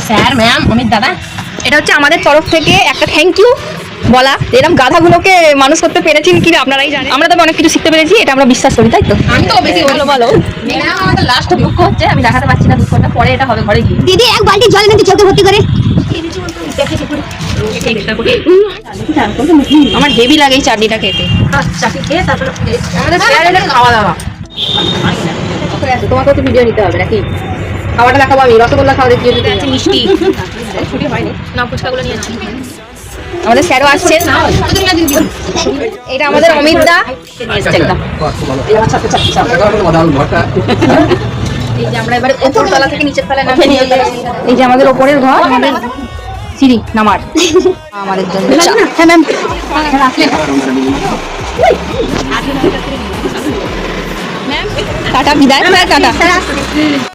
Sir ma'am Amit দাদা, এটা হচ্ছে আমাদের তরফ থেকে একটা থ্যাংক ইউ বলা। এরকম গাধাগুলোকে মানুষ করতে পেরেছেন কি আপনারাই জানেন। আমরা তবে অনেক কিছু শিখতে পেরেছি, এটা আমরা বিশ্বাস করি, তাই তো? আমি তো বেশি ভালো বলো। আমাদের লাস্ট দুঃখ হচ্ছে আমি দেখাতে পারছি না দুঃখটা, পরে এটা হবে ঘরে গিয়ে। দিদি এক বালতি জল কিন্তু চোখে ভর্তি করে। আমার হেভি লাগে এই চাটনিটা খেতে। চাকরি খেয়ে তারপরে আমাদের স্যারের খাওয়া দাওয়া তোমাকে তো ভিডিও নিতে হবে নাকি? খাওয়াটা দেখাবো আমি, রসগোল্লা খাওয়া দেখিয়ে দিতে আছে, মিষ্টি ছুটি হয়নি না, ফুচকাগুলো নিয়ে আসি। আমাদের স্যারও আসছেন। এটা আমাদের অমিত দা একদম। এই যে আমরা এবারে উপর তলা থেকে নিচের তলায় নামিয়ে নিয়ে যাচ্ছি। এই যে আমাদের ওপরের ঘর, আমাদের সিঁড়ি নামার আমাদের জন্য। হ্যাঁ ম্যাম, টাটা, বিদায়, টাটা।